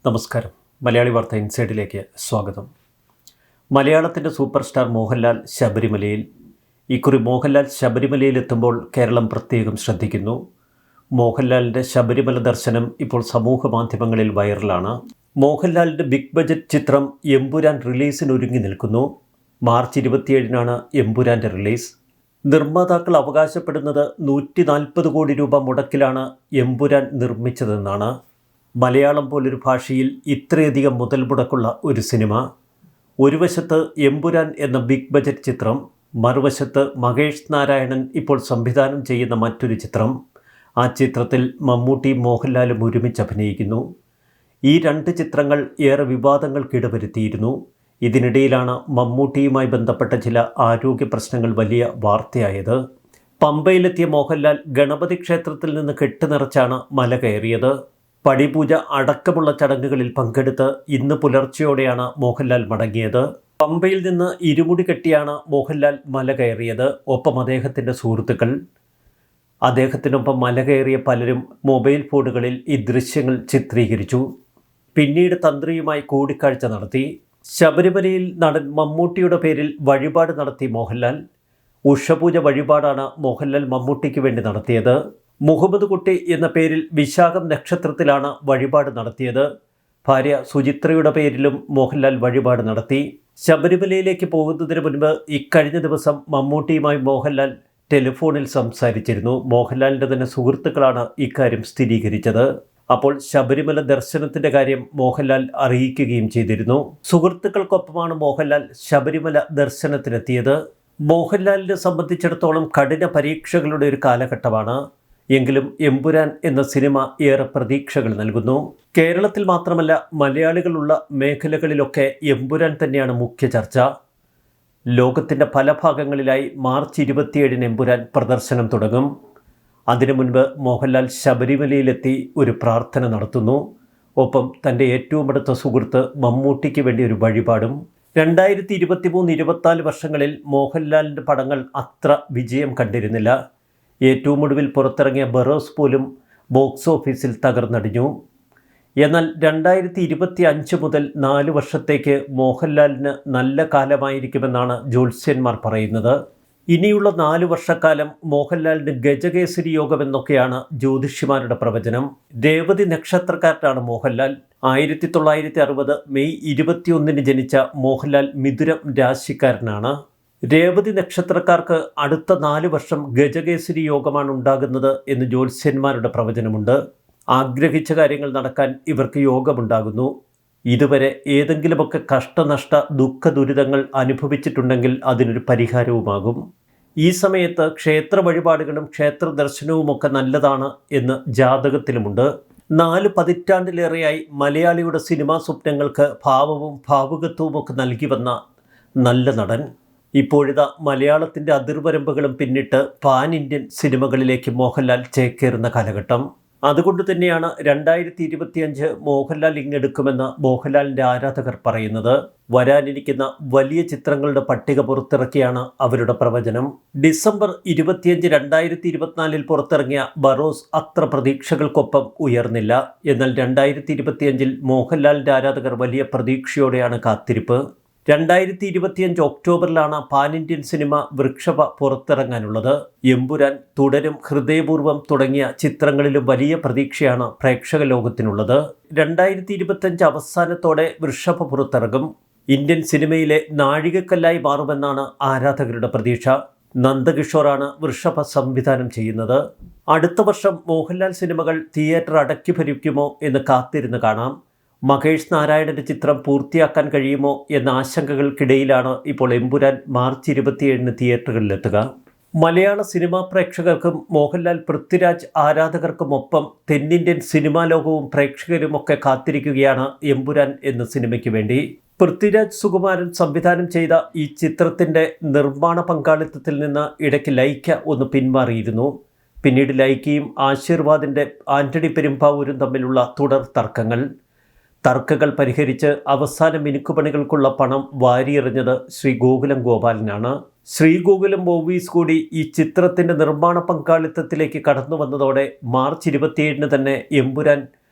നമസ്കാരം. മലയാളി വാർത്ത ഇൻസൈഡിലേക്ക് സ്വാഗതം. മലയാളത്തിൻ്റെ സൂപ്പർ സ്റ്റാർ മോഹൻലാൽ ശബരിമലയിൽ. ഇക്കുറി മോഹൻലാൽ ശബരിമലയിലെത്തുമ്പോൾ കേരളം പ്രത്യേകം ശ്രദ്ധിക്കുന്നു. മോഹൻലാലിൻ്റെ ശബരിമല ദർശനം ഇപ്പോൾ സമൂഹ മാധ്യമങ്ങളിൽ വൈറലാണ്. മോഹൻലാലിൻ്റെ ബിഗ് ബജറ്റ് ചിത്രം എമ്പുരാൻ റിലീസിനൊരുങ്ങി നിൽക്കുന്നു. മാർച്ച് 27-നാണ് എമ്പുരാൻ്റെ റിലീസ്. നിർമ്മാതാക്കൾ അവകാശപ്പെടുന്നത് 140 കോടി രൂപ മുടക്കിലാണ് എമ്പുരാൻ നിർമ്മിച്ചതെന്നാണ്. മലയാളം പോലൊരു ഭാഷയിൽ ഇത്രയധികം മുതൽ മുടക്കുള്ള ഒരു സിനിമ. ഒരു വശത്ത് എമ്പുരാൻ എന്ന ബിഗ് ബജറ്റ് ചിത്രം, മറുവശത്ത് മഹേഷ് നാരായണൻ ഇപ്പോൾ സംവിധാനം ചെയ്യുന്ന മറ്റൊരു ചിത്രം. ആ ചിത്രത്തിൽ മമ്മൂട്ടിയും മോഹൻലാലും ഒരുമിച്ച് അഭിനയിക്കുന്നു. ഈ രണ്ട് ചിത്രങ്ങൾ ഏറെ വിവാദങ്ങൾക്കിടവരുത്തിയിരുന്നു. ഇതിനിടയിലാണ് മമ്മൂട്ടിയുമായി ബന്ധപ്പെട്ട ചില ആരോഗ്യ പ്രശ്നങ്ങൾ വലിയ വാർത്തയായത്. പമ്പയിലെത്തിയ മോഹൻലാൽ ഗണപതി ക്ഷേത്രത്തിൽ നിന്ന് കെട്ടുനിറച്ചാണ് മല കയറിയത്. പടിപൂജ അടക്കമുള്ള ചടങ്ങുകളിൽ പങ്കെടുത്ത് ഇന്ന് പുലർച്ചെയോടെയാണ് മോഹൻലാൽ മടങ്ങിയത്. പമ്പയിൽ നിന്ന് ഇരുമുടി കെട്ടിയാണ് മോഹൻലാൽ മല കയറിയത്. ഒപ്പം അദ്ദേഹത്തിൻ്റെ സുഹൃത്തുക്കൾ. അദ്ദേഹത്തിനൊപ്പം മല കയറിയ പലരും മൊബൈൽ ഫോണുകളിൽ ഈ ദൃശ്യങ്ങൾ ചിത്രീകരിച്ചു. പിന്നീട് തന്ത്രിയുമായി കൂടിക്കാഴ്ച നടത്തി. ശബരിമലയിൽ നടൻ മമ്മൂട്ടിയുടെ പേരിൽ വഴിപാട് നടത്തി മോഹൻലാൽ. ഉഷപൂജ വഴിപാടാണ് മോഹൻലാൽ മമ്മൂട്ടിക്ക് വേണ്ടി നടത്തിയത്. മുഹമ്മദ് കുട്ടി എന്ന പേരിൽ വിശാഖം നക്ഷത്രത്തിലാണ് വഴിപാട് നടത്തിയത്. ഭാര്യ സുചിത്രയുടെ പേരിലും മോഹൻലാൽ വഴിപാട് നടത്തി. ശബരിമലയിലേക്ക് പോകുന്നതിന് മുൻപ് ഇക്കഴിഞ്ഞ ദിവസം മമ്മൂട്ടിയുമായി മോഹൻലാൽ ടെലിഫോണിൽ സംസാരിച്ചിരുന്നു. മോഹൻലാലിൻ്റെ തന്നെ സുഹൃത്തുക്കളാണ് ഇക്കാര്യം സ്ഥിരീകരിച്ചത്. അപ്പോൾ ശബരിമല ദർശനത്തിൻ്റെ കാര്യം മോഹൻലാൽ അറിയിക്കുകയും ചെയ്തിരുന്നു. സുഹൃത്തുക്കൾക്കൊപ്പമാണ് മോഹൻലാൽ ശബരിമല ദർശനത്തിനെത്തിയത്. മോഹൻലാലിനെ സംബന്ധിച്ചിടത്തോളം കഠിന പരീക്ഷകളുടെ ഒരു കാലഘട്ടമാണ്. എങ്കിലും എമ്പുരാൻ എന്ന സിനിമ ഏറെ പ്രതീക്ഷകൾ നൽകുന്നു. കേരളത്തിൽ മാത്രമല്ല, മലയാളികളുള്ള മേഖലകളിലൊക്കെ എമ്പുരാൻ തന്നെയാണ് മുഖ്യ ചർച്ച. ലോകത്തിൻ്റെ പല ഭാഗങ്ങളിലായി മാർച്ച് 27-ന് എമ്പുരാൻ പ്രദർശനം തുടങ്ങും. അതിനു മുൻപ് മോഹൻലാൽ ശബരിമലയിലെത്തി ഒരു പ്രാർത്ഥന നടത്തുന്നു. ഒപ്പം തൻ്റെ ഏറ്റവും അടുത്ത സുഹൃത്ത് മമ്മൂട്ടിക്ക് വേണ്ടി ഒരു വഴിപാടും. 2023-24 വർഷങ്ങളിൽ മോഹൻലാലിൻ്റെ പടങ്ങൾ അത്ര വിജയം കണ്ടിരുന്നില്ല. ഏറ്റവും ഒടുവിൽ പുറത്തിറങ്ങിയ ബറോസ് പോലും ബോക്സ് ഓഫീസിൽ തകർന്നടിഞ്ഞു. എന്നാൽ 2025 മുതൽ 4 വർഷത്തേക്ക് മോഹൻലാലിന് നല്ല കാലമായിരിക്കുമെന്നാണ് ജ്യോത്സ്യന്മാർ പറയുന്നത്. ഇനിയുള്ള 4 വർഷക്കാലം മോഹൻലാലിന് ഗജകേസരി യോഗമെന്നൊക്കെയാണ് ജ്യോതിഷിമാരുടെ പ്രവചനം. രേവതി നക്ഷത്രക്കാരനാണ് മോഹൻലാൽ. 1960 മെയ് 21-ന് ജനിച്ച മോഹൻലാൽ മിഥുനം രാശിക്കാരനാണ്. രേവതി നക്ഷത്രക്കാർക്ക് അടുത്ത 4 വർഷം ഗജകേസരി യോഗമാണ് ഉണ്ടാകുന്നത് എന്ന് ജ്യോത്സ്യന്മാരുടെ പ്രവചനമുണ്ട്. ആഗ്രഹിച്ച കാര്യങ്ങൾ നടക്കാൻ ഇവർക്ക് യോഗമുണ്ടാകുന്നു. ഇതുവരെ ഏതെങ്കിലുമൊക്കെ കഷ്ടനഷ്ട ദുഃഖ ദുരിതങ്ങൾ അനുഭവിച്ചിട്ടുണ്ടെങ്കിൽ അതിനൊരു പരിഹാരവുമാകും. ഈ സമയത്ത് ക്ഷേത്ര വഴിപാടുകളും ക്ഷേത്ര ദർശനവുമൊക്കെ നല്ലതാണ് എന്ന് ജാതകത്തിലുമുണ്ട്. 4 പതിറ്റാണ്ടിലേറെയായി മലയാളിയുടെ സിനിമാ സ്വപ്നങ്ങൾക്ക് ഭാവവും ഭാവുകത്വവുമൊക്കെ നൽകി വന്ന നല്ല നടൻ ഇപ്പോഴിതാ മലയാളത്തിൻ്റെ അതിർവരമ്പുകളും പിന്നിട്ട് പാൻ ഇന്ത്യൻ സിനിമകളിലേക്ക് മോഹൻലാൽ ചേക്കേറുന്ന കാലഘട്ടം. അതുകൊണ്ട് തന്നെയാണ് 2025 മോഹൻലാൽ ഇങ്ങെടുക്കുമെന്ന് മോഹൻലാലിൻ്റെ ആരാധകർ പറയുന്നത്. വരാനിരിക്കുന്ന വലിയ ചിത്രങ്ങളുടെ പട്ടിക പുറത്തിറക്കിയാണ് അവരുടെ പ്രവചനം. ഡിസംബർ 25, 2024 പുറത്തിറങ്ങിയ ബറോസ് അത്ര പ്രതീക്ഷകൾക്കൊപ്പം ഉയർന്നില്ല. എന്നാൽ 2025 മോഹൻലാലിൻ്റെ ആരാധകർ വലിയ പ്രതീക്ഷയോടെയാണ് കാത്തിരിപ്പ്. 2025 ഒക്ടോബറിലാണ് പാൻ ഇന്ത്യൻ സിനിമ വൃക്ഷഭ പുറത്തിറങ്ങാനുള്ളത്. എമ്പുരാൻ, തുടരും, ഹൃദയപൂർവ്വം തുടങ്ങിയ ചിത്രങ്ങളിലും വലിയ പ്രതീക്ഷയാണ് പ്രേക്ഷക ലോകത്തിനുള്ളത്. 2025 അവസാനത്തോടെ വൃഷഭ പുറത്തിറങ്ങും. ഇന്ത്യൻ സിനിമയിലെ നാഴികക്കല്ലായി മാറുമെന്നാണ് ആരാധകരുടെ പ്രതീക്ഷ. നന്ദകിഷോറാണ് വൃഷഭ സംവിധാനം ചെയ്യുന്നത്. അടുത്ത വർഷം മോഹൻലാൽ സിനിമകൾ തിയേറ്റർ അടക്കി ഭരിക്കുമോ എന്ന് കാത്തിരുന്ന് കാണാം. മഹേഷ് നാരായണൻ്റെ ചിത്രം പൂർത്തിയാക്കാൻ കഴിയുമോ എന്ന ആശങ്കകൾക്കിടയിലാണ് ഇപ്പോൾ എമ്പുരാൻ മാർച്ച് 27-ന് തിയേറ്ററുകളിലെത്തുക. മലയാള സിനിമാ പ്രേക്ഷകർക്കും മോഹൻലാൽ പൃഥ്വിരാജ് ആരാധകർക്കുമൊപ്പം തെന്നിന്ത്യൻ സിനിമാ ലോകവും പ്രേക്ഷകരുമൊക്കെ കാത്തിരിക്കുകയാണ് എമ്പുരാൻ എന്ന സിനിമയ്ക്ക് വേണ്ടി. പൃഥ്വിരാജ് സുകുമാരൻ സംവിധാനം ചെയ്ത ഈ ചിത്രത്തിൻ്റെ നിർമ്മാണ പങ്കാളിത്തത്തിൽ നിന്ന് ഇടയ്ക്ക് ലൈക്ക ഒന്ന് പിന്മാറിയിരുന്നു. പിന്നീട് ലൈക്കയും ആശീർവാദിൻ്റെ ആന്റണി പെരുമ്പാവൂരും തമ്മിലുള്ള തുടർ തർക്കങ്ങൾ പരിഹരിച്ച് അവസാന മിനുക്കുപണികൾക്കുള്ള പണം വാരിയെറിഞ്ഞത് ശ്രീ ഗോകുലം ഗോപാലനാണ്. ശ്രീ ഗോകുലം മൂവീസ് കൂടി ഈ ചിത്രത്തിൻ്റെ നിർമ്മാണ പങ്കാളിത്തത്തിലേക്ക് കടന്നു വന്നതോടെ മാർച്ച് 27-ന് തന്നെ എമ്പുരാൻ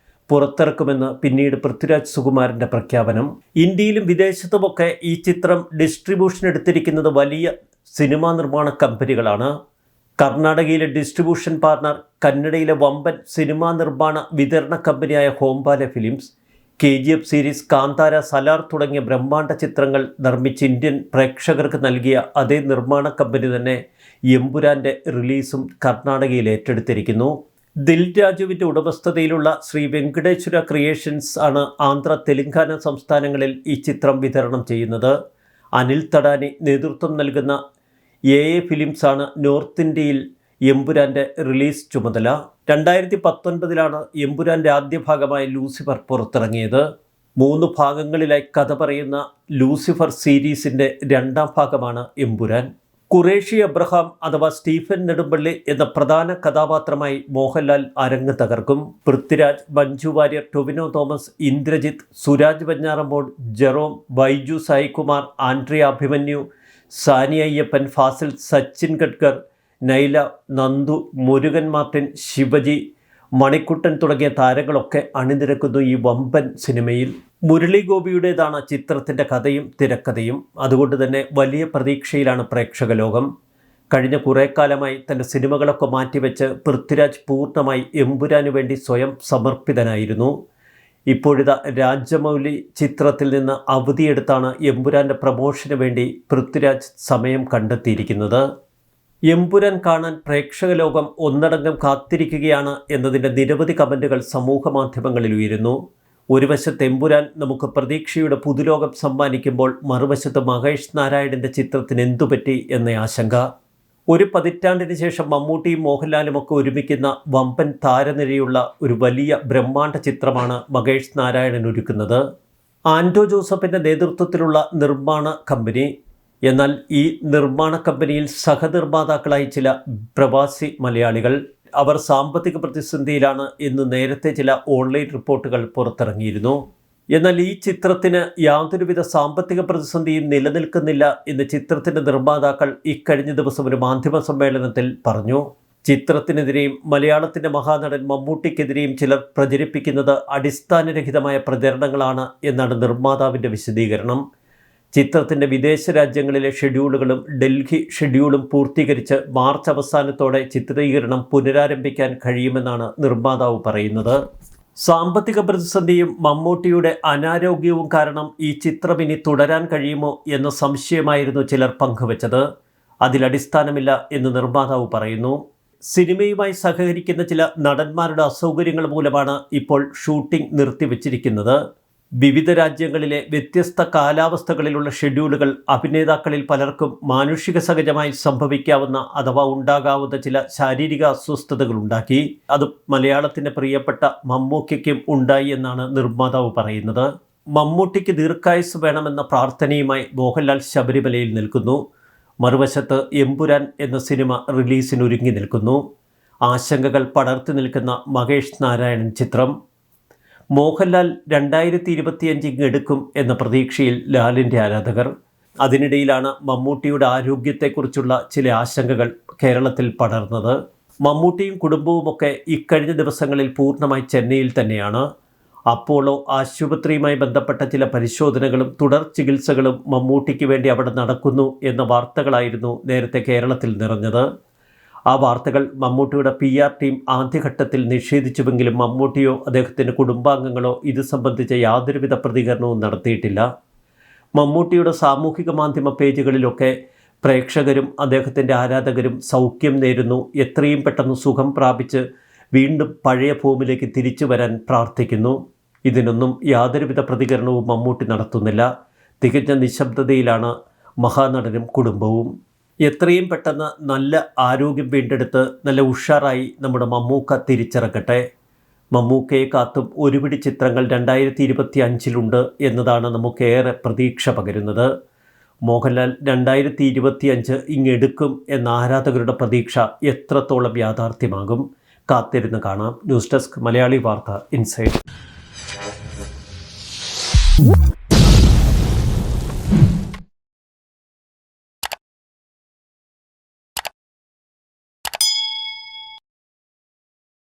പുറത്തിറക്കുമെന്ന് പിന്നീട് പൃഥ്വിരാജ് സുകുമാരൻ്റെ പ്രഖ്യാപനം. ഇന്ത്യയിലും വിദേശത്തുമൊക്കെ ഈ ചിത്രം ഡിസ്ട്രിബ്യൂഷൻ എടുത്തിരിക്കുന്നത് വലിയ സിനിമാ നിർമ്മാണ കമ്പനികളാണ്. കർണാടകയിലെ ഡിസ്ട്രിബ്യൂഷൻ പാർട്ണർ കന്നഡയിലെ വമ്പൻ സിനിമാ നിർമ്മാണ വിതരണ കമ്പനിയായ Hombale films, KGF series, Kantara, Salaar തുടങ്ങിയ ബ്രഹ്മാണ്ഡ ചിത്രങ്ങൾ നിർമ്മിച്ച് ഇന്ത്യൻ പ്രേക്ഷകർക്ക് നൽകിയ അതേ നിർമ്മാണ കമ്പനി തന്നെ എമ്പുരാൻ്റെ റിലീസും കർണാടകയിൽ ഏറ്റെടുത്തിരിക്കുന്നു. ദിൽ രാജുവിൻ്റെ ഉടമസ്ഥതയിലുള്ള ശ്രീ വെങ്കടേശ്വര ക്രിയേഷൻസ് ആണ് ആന്ധ്ര, തെലങ്കാന സംസ്ഥാനങ്ങളിൽ ഈ ചിത്രം വിതരണം ചെയ്യുന്നത്. അനിൽ തടാനി നേതൃത്വം നൽകുന്ന AA ഫിലിംസ് ആണ് നോർത്ത് ഇന്ത്യയിൽ എമ്പുരാൻ്റെ റിലീസ് ചുമതല. 2019 എമ്പുരാൻ്റെ ആദ്യ ഭാഗമായ ലൂസിഫർ പുറത്തിറങ്ങിയത്. 3 ഭാഗങ്ങളിലായി കഥ പറയുന്ന ലൂസിഫർ സീരീസിൻ്റെ 2ാം ഭാഗമാണ് എമ്പുരാൻ. ഖുറേഷി അബ്രഹാം അഥവാ സ്റ്റീഫൻ നെടുമ്പള്ളി എന്ന പ്രധാന കഥാപാത്രമായി മോഹൻലാൽ അരങ്ങ് തകർക്കും. പൃഥ്വിരാജ്, മഞ്ജു വാര്യർ, ടൊവിനോ തോമസ്, ഇന്ദ്രജിത്ത്, സുരാജ് വെഞ്ഞാറമ്മൂട്, ജെറോം, ബൈജു സായികുമാർ, ആൻഡ്രിയ അഭിമന്യു, സാനി അയ്യപ്പൻ, ഫാസിൽ, സച്ചിൻ ഗഡ്കർ, നൈല, നന്ദു, മുരുകൻ മാർട്ടിൻ, ശിവജി, മണിക്കുട്ടൻ തുടങ്ങിയ താരങ്ങളൊക്കെ അണിനിരക്കുന്നു ഈ വമ്പൻ സിനിമയിൽ. മുരളി ഗോപിയുടേതാണ് ചിത്രത്തിൻ്റെ കഥയും തിരക്കഥയും. അതുകൊണ്ട് തന്നെ വലിയ പ്രതീക്ഷയിലാണ് പ്രേക്ഷക ലോകം. കഴിഞ്ഞ കുറേ കാലമായി തൻ്റെ സിനിമകളൊക്കെ മാറ്റിവെച്ച് പൃഥ്വിരാജ് പൂർണ്ണമായി എമ്പുരാനു വേണ്ടി സ്വയം സമർപ്പിതനായിരുന്നു. ഇപ്പോഴിതാ രാജമൗലി ചിത്രത്തിൽ നിന്ന് അവധിയെടുത്താണ് എമ്പുരാൻ്റെ പ്രമോഷന് വേണ്ടി പൃഥ്വിരാജ് സമയം കണ്ടെത്തിയിരിക്കുന്നത്. എമ്പുരാൻ കാണാൻ പ്രേക്ഷക ലോകം ഒന്നടങ്കം കാത്തിരിക്കുകയാണ് എന്നതിൻ്റെ നിരവധി കമൻറ്റുകൾ സമൂഹ മാധ്യമങ്ങളിൽ ഉയരുന്നു. ഒരു വശത്ത് എമ്പുരാൻ നമുക്ക് പ്രതീക്ഷയുടെ പുതുലോകം സമ്മാനിക്കുമ്പോൾ മറുവശത്ത് മഹേഷ് നാരായണൻ്റെ ചിത്രത്തിന് എന്തുപറ്റി എന്ന ആശങ്ക. ഒരു പതിറ്റാണ്ടിന് ശേഷം മമ്മൂട്ടിയും മോഹൻലാലുമൊക്കെ ഒരുമിക്കുന്ന വമ്പൻ താരനിരയുള്ള ഒരു വലിയ ബ്രഹ്മാണ്ഡ ചിത്രമാണ് മഹേഷ് നാരായണൻ ഒരുക്കുന്നത്. ആൻഡോ ജോസഫിൻ്റെ നേതൃത്വത്തിലുള്ള നിർമ്മാണ കമ്പനി. എന്നാൽ ഈ നിർമ്മാണ കമ്പനിയിൽ സഹനിർമ്മാതാക്കളായി ചില പ്രവാസി മലയാളികൾ. അവർ സാമ്പത്തിക പ്രതിസന്ധിയിലാണ് എന്ന് നേരത്തെ ചില ഓൺലൈൻ റിപ്പോർട്ടുകൾ പുറത്തിറങ്ങിയിരുന്നു. എന്നാൽ ഈ ചിത്രത്തിന് യാതൊരുവിധ സാമ്പത്തിക പ്രതിസന്ധിയും നിലനിൽക്കുന്നില്ല എന്ന് ചിത്രത്തിൻ്റെ നിർമ്മാതാക്കൾ ഇക്കഴിഞ്ഞ ദിവസം ഒരു മാധ്യമ സമ്മേളനത്തിൽ പറഞ്ഞു. ചിത്രത്തിനെതിരെയും മലയാളത്തിൻ്റെ മഹാനടൻ മമ്മൂട്ടിക്കെതിരെയും ചിലർ പ്രചരിപ്പിക്കുന്നത് അടിസ്ഥാനരഹിതമായ പ്രചരണങ്ങളാണ് എന്നാണ് നിർമ്മാതാവിൻ്റെ വിശദീകരണം. ചിത്രത്തിൻ്റെ വിദേശ രാജ്യങ്ങളിലെ ഷെഡ്യൂളുകളും ഡൽഹി ഷെഡ്യൂളും പൂർത്തീകരിച്ച് മാർച്ച് അവസാനത്തോടെ ചിത്രീകരണം പുനരാരംഭിക്കാൻ കഴിയുമെന്നാണ് നിർമ്മാതാവ് പറയുന്നത്. സാമ്പത്തിക പ്രതിസന്ധിയും മമ്മൂട്ടിയുടെ അനാരോഗ്യവും കാരണം ഈ ചിത്രം ഇനി തുടരാൻ കഴിയുമോ എന്ന സംശയമായിരുന്നു ചിലർ പങ്കുവച്ചത്. അതിലടിസ്ഥാനമില്ല എന്ന് നിർമ്മാതാവ് പറയുന്നു. സിനിമയുമായി സഹകരിക്കുന്ന ചില നടന്മാരുടെ അസൗകര്യങ്ങൾ മൂലമാണ് ഇപ്പോൾ ഷൂട്ടിംഗ് നിർത്തിവെച്ചിരിക്കുന്നത്. വിവിധ രാജ്യങ്ങളിലെ വ്യത്യസ്ത കാലാവസ്ഥകളിലുള്ള ഷെഡ്യൂളുകൾ അഭിനേതാക്കളിൽ പലർക്കും മാനുഷിക സഹജമായി സംഭവിക്കാവുന്ന അഥവാ ഉണ്ടാകാവുന്ന ചില ശാരീരിക അസ്വസ്ഥതകൾ ഉണ്ടാക്കി. അത് മലയാളത്തിൻ്റെ പ്രിയപ്പെട്ട മമ്മൂക്കയ്ക്കും ഉണ്ടായി എന്നാണ് നിർമ്മാതാവ് പറയുന്നത്. മമ്മൂട്ടിക്ക് ദീർഘായുസ് വേണമെന്ന പ്രാർത്ഥനയുമായി മോഹൻലാൽ ശബരിമലയിൽ നിൽക്കുന്നു. മറുവശത്ത് എമ്പുരാൻ എന്ന സിനിമ റിലീസിനൊരുങ്ങി നിൽക്കുന്നു. ആശങ്കകൾ പടർത്തി നിൽക്കുന്ന മഹേഷ് നാരായണൻ ചിത്രം. മോഹൻലാൽ 2025 എടുക്കും എന്ന പ്രതീക്ഷയിൽ ലാലിൻ്റെ ആരാധകർ. അതിനിടയിലാണ് മമ്മൂട്ടിയുടെ ആരോഗ്യത്തെക്കുറിച്ചുള്ള ചില ആശങ്കകൾ കേരളത്തിൽ പടർന്നത്. മമ്മൂട്ടിയും കുടുംബവുമൊക്കെ ഇക്കഴിഞ്ഞ ദിവസങ്ങളിൽ പൂർണ്ണമായി ചെന്നൈയിൽ തന്നെയാണ്. അപ്പോളോ ആശുപത്രിയുമായി ബന്ധപ്പെട്ട ചില പരിശോധനകളും തുടർ ചികിത്സകളും മമ്മൂട്ടിക്ക് വേണ്ടി അവിടെ നടക്കുന്നു എന്ന വാർത്തകളായിരുന്നു നേരത്തെ കേരളത്തിൽ നിറഞ്ഞത്. ആ വാർത്തകൾ മമ്മൂട്ടിയുടെ PR ടീം ആദ്യഘട്ടത്തിൽ നിഷേധിച്ചുവെങ്കിലും മമ്മൂട്ടിയോ അദ്ദേഹത്തിൻ്റെ കുടുംബാംഗങ്ങളോ ഇത് സംബന്ധിച്ച യാതൊരുവിധ പ്രതികരണവും നടത്തിയിട്ടില്ല. മമ്മൂട്ടിയുടെ സാമൂഹിക മാധ്യമ പേജുകളിലൊക്കെ പ്രേക്ഷകരും അദ്ദേഹത്തിൻ്റെ ആരാധകരും സൗഖ്യം നേരുന്നു, എത്രയും പെട്ടെന്ന് സുഖം പ്രാപിച്ച് വീണ്ടും പഴയ ഫോമിലേക്ക് തിരിച്ചു വരാൻ പ്രാർത്ഥിക്കുന്നു. ഇതിനൊന്നും യാതൊരുവിധ പ്രതികരണവും മമ്മൂട്ടി നടത്തുന്നില്ല. തികഞ്ഞ നിശബ്ദതയിലാണ് മഹാനടനും കുടുംബവും. എത്രയും പെട്ടെന്ന് നല്ല ആരോഗ്യം വീണ്ടെടുത്ത് നല്ല ഉഷാറായി നമ്മുടെ മമ്മൂക്ക തിരിച്ചിറക്കട്ടെ. മമ്മൂക്കയെ കാത്തും ഒരുപിടി ചിത്രങ്ങൾ 2025 എന്നതാണ് നമുക്കേറെ പ്രതീക്ഷ പകരുന്നത്. മോഹൻലാൽ 2025 ഇങ്ങെടുക്കും എന്ന ആരാധകരുടെ പ്രതീക്ഷ എത്രത്തോളം യാഥാർത്ഥ്യമാകും? കാത്തിരുന്ന് കാണാം. ന്യൂസ് ഡെസ്ക്, മലയാളി വാർത്ത, ഇൻസൈഡ്.